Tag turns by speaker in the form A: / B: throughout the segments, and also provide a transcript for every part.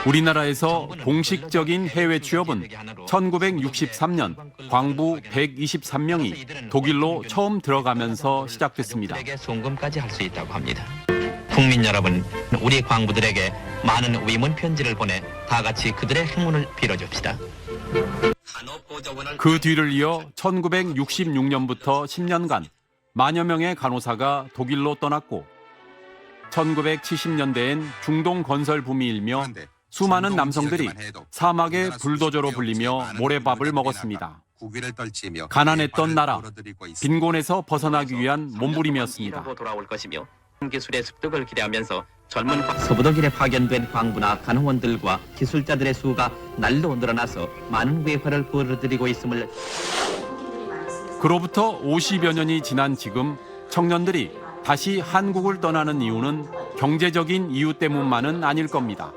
A: 우리나라에서 공식적인 해외 취업은 1963년 광부 123명이 독일로 처음 들어가면서 시작됐습니다.
B: 송금까지 할 수 있다고 합니다. 국민 여러분, 우리 광부들에게 많은 위문 편지를 보내 다 같이 그들의 행운을 빌어줍시다.
A: 그 뒤를 이어 1966년부터 10년간 만여 명의 간호사가 독일로 떠났고 1970년대엔 중동 건설 붐이 일며 수많은 남성들이 사막의 불도저로 불리며 모래밥을 먹었습니다. 가난했던 나라, 빈곤에서 벗어나기 위한 몸부림이었습니다.
B: 돌아올 것이며 기술의 습득을 기대하면서 젊은 서부독일에 파견된 광부나 간호원들과 기술자들의 수가 날로 늘어나서 많은 외화를 벌어들이고 있음을.
A: 그로부터 50여 년이 지난 지금 청년들이 다시 한국을 떠나는 이유는 경제적인 이유 때문만은 아닐 겁니다.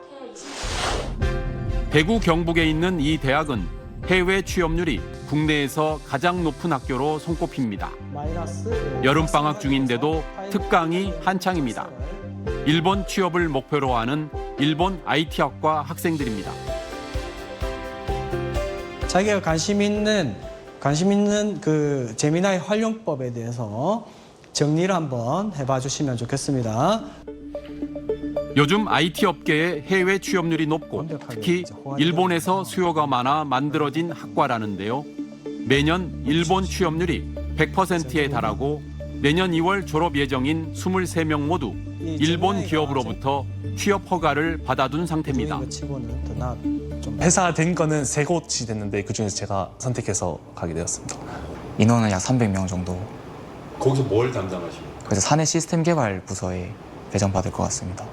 A: 대구 경북에 있는 이 대학은 해외 취업률이 국내에서 가장 높은 학교로 손꼽힙니다. 여름방학 중인데도 특강이 한창입니다. 일본 취업을 목표로 하는 일본 IT학과 학생들입니다.
C: 자기가 관심 있는 그 제미나이 활용법에 대해서 정리를 한번 해봐 주시면 좋겠습니다.
A: 요즘 IT 업계의 해외 취업률이 높고 특히 일본에서 수요가 많아 만들어진 학과라는데요. 매년 일본 취업률이 100%에 달하고 내년 2월 졸업 예정인 23명 모두 일본 기업으로부터 취업 허가를 받아둔 상태입니다.
D: 회사 된 거는 3곳이 됐는데 그중에서 제가 선택해서 가게 되었습니다.
E: 인원은 약 300명 정도.
A: 거기서 뭘 담당하십니까?
E: 그래서 사내 시스템 개발 부서에 배정받을 것 같습니다.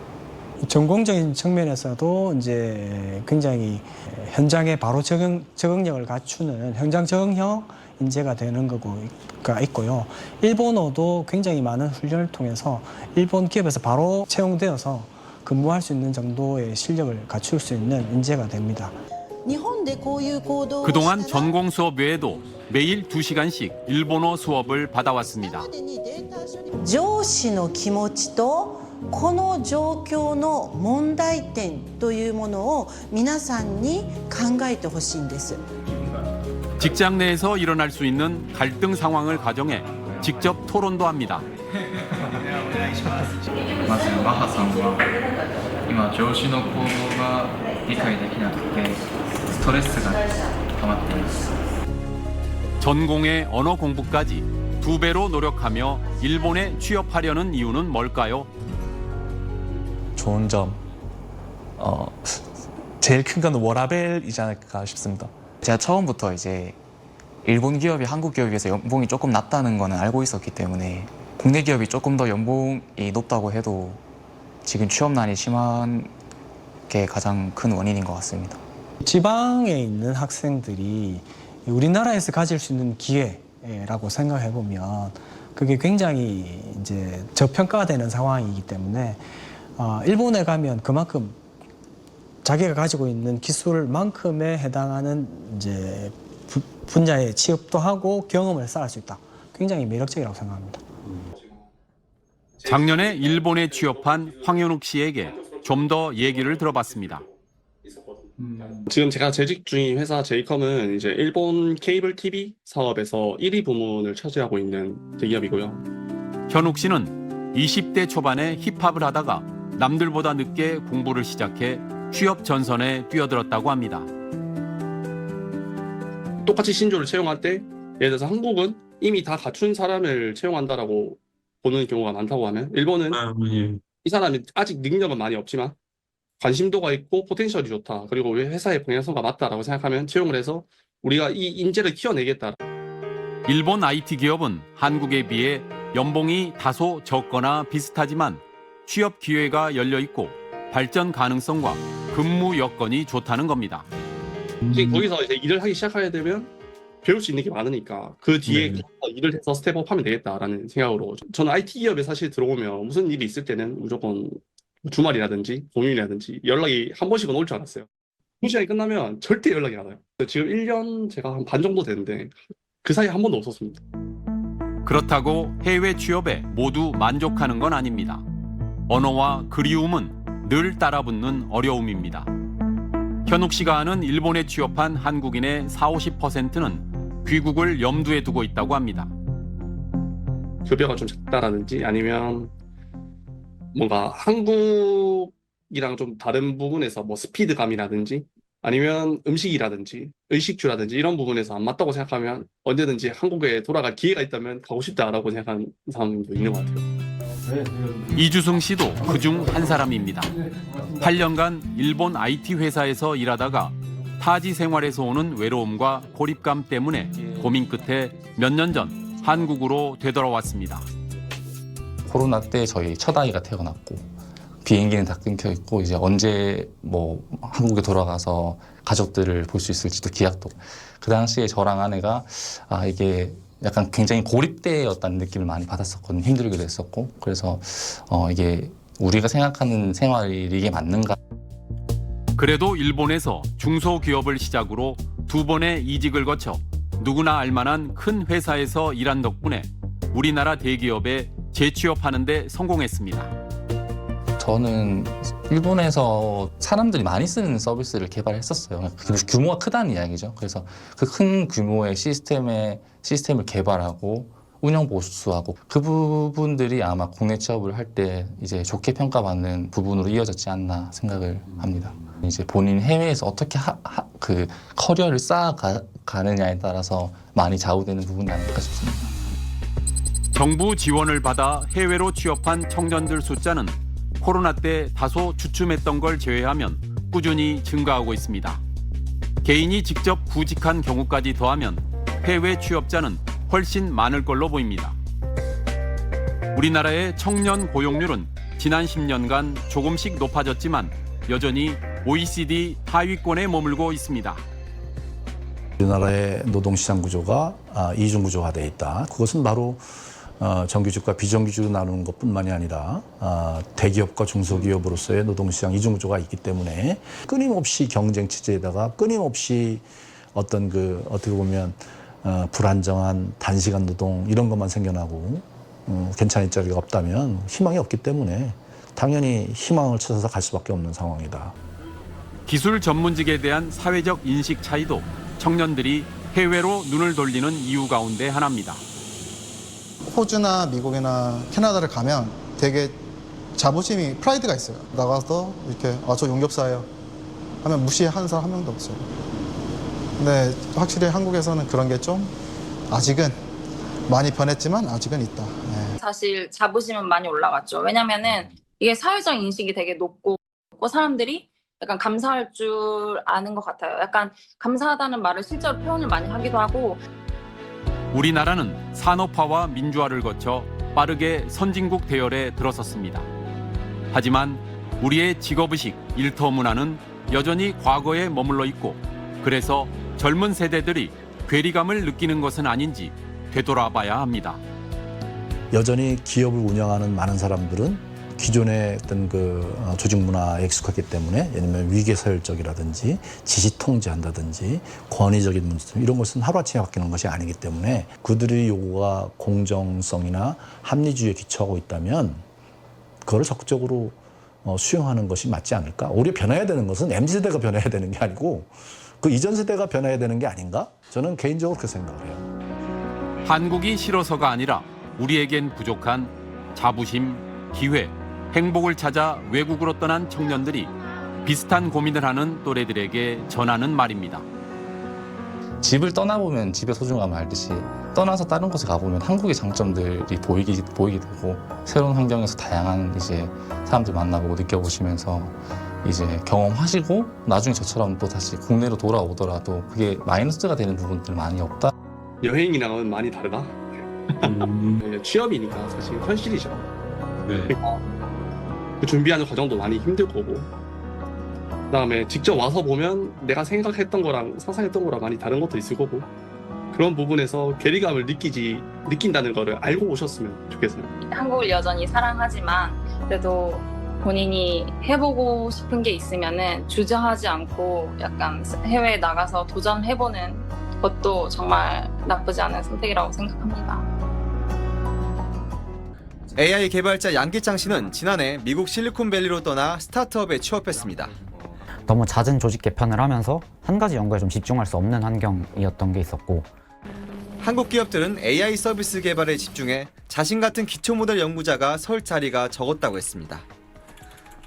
E: 전공적인
C: 측면에서도 이제 굉장히 현장에 바로 적응력을 갖추는 현장 적응형 인재가 되는 거가 있고요. 일본어도 굉장히 많은 훈련을 통해서 일본 기업에서 바로 채용되어서 근무할 수 있는 정도의 실력을 갖출 수 있는 인재가 됩니다.
A: 그동안 전공 수업 외에도 매일 2시간씩 일본어 수업을 받아왔습니다.
F: 上司の気持ちとこの状況の問題点というものを皆さんに考えてほしいんです。
A: 직장 내에서 일어날 수 있는 갈등 상황을 가정해 직접 토론도 합니다.
G: まずマハさんは今上司の行動が理解できなくてストレスが溜まっています。
A: 전공의 언어 공부까지 2배로 노력하며 일본에 취업하려는 이유는 뭘까요?
D: 좋은 점, 제일 큰 건 워라밸이지 않을까 싶습니다.
E: 제가 처음부터 이제 일본 기업이 한국 기업에 비해서 연봉이 조금 낮다는 거는 알고 있었기 때문에 국내 기업이 조금 더 연봉이 높다고 해도 지금 취업난이 심한 게 가장 큰 원인인 것 같습니다.
C: 지방에 있는 학생들이 우리나라에서 가질 수 있는 기회라고 생각해 보면 그게 굉장히 이제 저평가가 되는 상황이기 때문에 일본에 가면 그만큼 자기가 가지고 있는 기술만큼에 해당하는 이제 분야에 취업도 하고 경험을 쌓을 수 있다. 굉장히 매력적이라고 생각합니다.
A: 작년에 일본에 취업한 황현욱 씨에게 좀 더 얘기를 들어봤습니다.
H: 지금 제가 재직 중인 회사 제이컴은 이제 일본 케이블 TV 사업에서 1위 부문을 차지하고 있는 대기업이고요.
A: 현욱 씨는 20대 초반에 힙합을 하다가 남들보다 늦게 공부를 시작해 취업 전선에 뛰어들었다고 합니다.
H: 똑같이 신조를 채용할 때 예를 들어서 한국은 이미 다 갖춘 사람을 채용한다라고 보는 경우가 많다고 하면 일본은 이 사람이 아직 능력은 많이 없지만 관심도가 있고 포텐셜이 좋다. 그리고 회사의 방향성과 맞다라고 생각하면 채용을 해서 우리가 이 인재를 키워내겠다.
A: 일본 IT 기업은 한국에 비해 연봉이 다소 적거나 비슷하지만 취업 기회가 열려 있고 발전 가능성과 근무 여건이 좋다는 겁니다.
H: 이제 거기서 이제 일을 하기 시작하게 되면 배울 수 있는 게 많으니까 그 뒤에 일을 해서 스텝업하면 되겠다라는 생각으로 저는 IT 기업에 사실 들어오면 무슨 일이 있을 때는 무조건 주말이라든지 공휴일이라든지 연락이 한 번씩은 올 줄 알았어요. 그 시간이 끝나면 절대 연락이 안 와요. 지금 1년 제가 한 반 정도 됐는데 그 사이에 한 번도 없었습니다.
A: 그렇다고 해외 취업에 모두 만족하는 건 아닙니다. 언어와 그리움은 늘 따라붙는 어려움입니다. 현욱 씨가 아는 일본에 취업한 한국인의 40~50%는 귀국을 염두에 두고 있다고 합니다.
H: 급여가 좀 작다라든지 아니면 뭔가 한국이랑 좀 다른 부분에서 뭐 스피드감이라든지 아니면 음식이라든지 의식주라든지 이런 부분에서 안 맞다고 생각하면 언제든지 한국에 돌아갈 기회가 있다면 가고 싶다라고 생각하는 사람도 있는 것 같아요.
A: 이주승 씨도 그중 한 사람입니다. 8년간 일본 IT 회사에서 일하다가 타지 생활에서 오는 외로움과 고립감 때문에 고민 끝에 몇 년 전 한국으로 되돌아왔습니다.
E: 코로나 때 저희 첫 아이가 태어났고 비행기는 다 끊겨 있고 이제 언제 뭐 한국에 돌아가서 가족들을 볼 수 있을지도 기약도. 그 당시에 저랑 아내가 이게 약간 굉장히 고립되었다는 느낌을 많이 받았었거든요. 힘들기도 했었고. 그래서 이게 우리가 생각하는 생활이 이게 맞는가.
A: 그래도 일본에서 중소기업을 시작으로 2번의 이직을 거쳐 누구나 알만한 큰 회사에서 일한 덕분에 우리나라 대기업에 재취업하는 데 성공했습니다.
E: 저는 일본에서 사람들이 많이 쓰는 서비스를 개발했었어요. 규모가 크다는 이야기죠. 그래서 그 큰 규모의 시스템을 개발하고 운영 보수하고 그 부분들이 아마 국내 취업을 할 때 이제 좋게 평가받는 부분으로 이어졌지 않나 생각을 합니다. 이제 본인 해외에서 어떻게 그 커리어를 쌓아가느냐에 따라서 많이 좌우되는 부분이 아닐까 싶습니다.
A: 정부 지원을 받아 해외로 취업한 청년들 숫자는 코로나 때 다소 주춤했던 걸 제외하면 꾸준히 증가하고 있습니다. 개인이 직접 구직한 경우까지 더하면 해외 취업자는 훨씬 많을 걸로 보입니다. 우리나라의 청년 고용률은 지난 10년간 조금씩 높아졌지만 여전히 OECD 하위권에 머물고 있습니다.
I: 우리나라의 노동시장 구조가 이중구조화되어 있다. 그것은 바로 정규직과 비정규직으로 나누는 것뿐만이 아니라 대기업과 중소기업으로서의 노동시장 이중구조가 있기 때문에 끊임없이 경쟁 체제에다가 끊임없이 어떤 어떻게 보면 불안정한 단시간 노동 이런 것만 생겨나고 괜찮을 자리가 없다면 희망이 없기 때문에 당연히 희망을 찾아서 갈 수밖에 없는 상황이다.
A: 기술 전문직에 대한 사회적 인식 차이도 청년들이 해외로 눈을 돌리는 이유 가운데 하나입니다.
J: 호주나 미국이나 캐나다를 가면 되게 자부심이 프라이드가 있어요. 나가서 이렇게 저 용접사예요 하면 무시하는 사람 한 명도 없어요. 근데 확실히 한국에서는 그런 게 좀 아직은 많이 변했지만 아직은 있다. 네.
K: 사실 자부심은 많이 올라갔죠. 왜냐면은 이게 사회적 인식이 되게 높고 사람들이 약간 감사할 줄 아는 것 같아요. 약간 감사하다는 말을 실제로 표현을 많이 하기도 하고.
A: 우리나라는 산업화와 민주화를 거쳐 빠르게 선진국 대열에 들어섰습니다. 하지만 우리의 직업의식, 일터 문화는 여전히 과거에 머물러 있고 그래서 젊은 세대들이 괴리감을 느끼는 것은 아닌지 되돌아봐야 합니다.
I: 여전히 기업을 운영하는 많은 사람들은 기존의 어떤 조직 문화에 익숙하기 때문에 예를 들면 위계서열적이라든지 지시 통제한다든지 권위적인 문제 이런 것은 하루아침에 바뀌는 것이 아니기 때문에 그들의 요구가 공정성이나 합리주의에 기초하고 있다면 그거를 적극적으로 수용하는 것이 맞지 않을까? 오히려 변해야 되는 것은 MZ세대가 변해야 되는 게 아니고 그 이전 세대가 변해야 되는 게 아닌가? 저는 개인적으로 그렇게 생각을 해요.
A: 한국이 싫어서가 아니라 우리에겐 부족한 자부심, 기회, 행복을 찾아 외국으로 떠난 청년들이 비슷한 고민을 하는 또래들에게 전하는 말입니다.
E: 집을 떠나보면 집의 소중함을 알듯이 떠나서 다른 곳에 가보면 한국의 장점들이 보이게 되고 새로운 환경에서 다양한 이제 사람들 만나보고 느껴보시면서 이제 경험하시고 나중에 저처럼 또 다시 국내로 돌아오더라도 그게 마이너스가 되는 부분들 많이 없다.
H: 여행이랑은 많이 다르다. 취업이니까 사실 현실이죠.
A: 네.
H: 그 준비하는 과정도 많이 힘들 거고 그다음에 직접 와서 보면 내가 생각했던 거랑 상상했던 거랑 많이 다른 것도 있을 거고 그런 부분에서 괴리감을 느낀다는 거를 알고 오셨으면 좋겠어요.
K: 한국을 여전히 사랑하지만 그래도 본인이 해보고 싶은 게 있으면은 주저하지 않고 약간 해외에 나가서 도전해보는 것도 정말 나쁘지 않은 선택이라고 생각합니다.
L: AI 개발자 양기창 씨는 지난해 미국 실리콘밸리로 떠나 스타트업에 취업했습니다. 너무 잦은 조직 개편을 하면서 한 가지 연구에 좀 집중할 수 없는 환경이었던 게 있었고,
M: 한국 기업들은 AI 서비스 개발에 집중해 자신 같은 기초 모델 연구자가 설 자리가 적었다고 했습니다.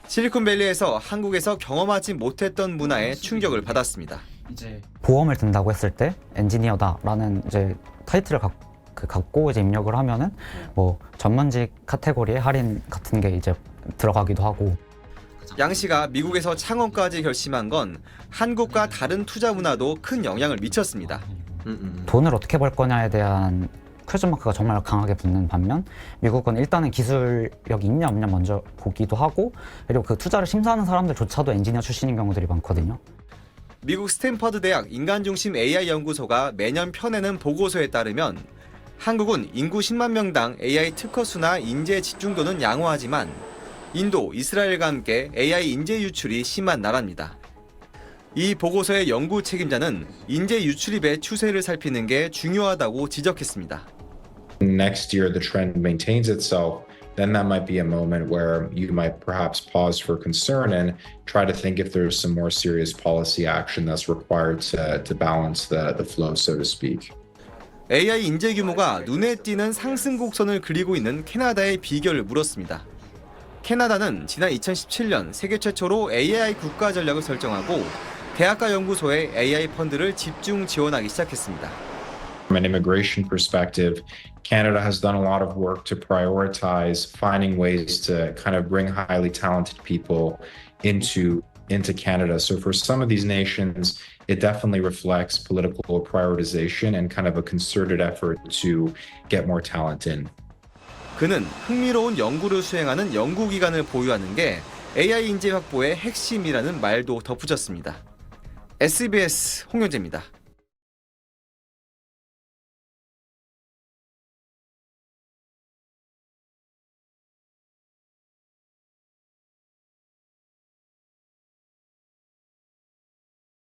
M: 실리콘밸리에서 한국에서 경험하지 못했던 문화에 충격을 받았습니다.
L: 보험을 든다고 했을 때 엔지니어다라는 이제 타이틀을 갖고 이제 입력을 하면은 뭐 전문직 카테고리에 할인 같은 게 이제 들어가기도 하고.
M: 양 씨가 미국에서 창업까지 결심한 건 한국과 다른 투자 문화도 큰 영향을 미쳤습니다.
L: 돈을 어떻게 벌 거냐에 대한 퀘스천 마크가 정말 강하게 붙는 반면, 미국은 일단은 기술력이 있냐 없냐 먼저 보기도 하고, 그리고 그 투자를 심사하는 사람들조차도 엔지니어 출신인 경우들이 많거든요.
M: 미국 스탠퍼드 대학 인간중심 AI 연구소가 매년 펴내는 보고서에 따르면 한국은 인구 10만 명당 AI 특허 수나 인재 집중도는 양호하지만 인도, 이스라엘과 함께 AI 인재 유출이 심한 나라입니다. 이 보고서의 연구 책임자는 인재 유출입의 추세를 살피는 게 중요하다고 지적했습니다.
N: Next year the trend maintains itself, then that might be a moment where you might perhaps pause for concern and try to think if there's some more serious policy action that's required to balance the flow, so to speak.
M: AI 인재 규모가 눈에 띄는 상승 곡선을 그리고 있는 캐나다의 비결을 물었습니다. 캐나다는 지난 2017년 세계 최초로 AI 국가 전략을 설정하고 대학가 연구소에 AI 펀드를 집중 지원하기 시작했습니다.
N: From an immigration perspective, Canada has done a lot of work to prioritize finding ways to kind of bring highly talented people into Canada. So for some of these nations, it definitely reflects political prioritization and kind of a concerted effort to get more talent in.
M: 그는 흥미로운 연구를 수행하는 연구기관을 보유하는 게 AI 인재 확보의 핵심이라는 말도 덧붙였습니다. SBS 홍현재입니다.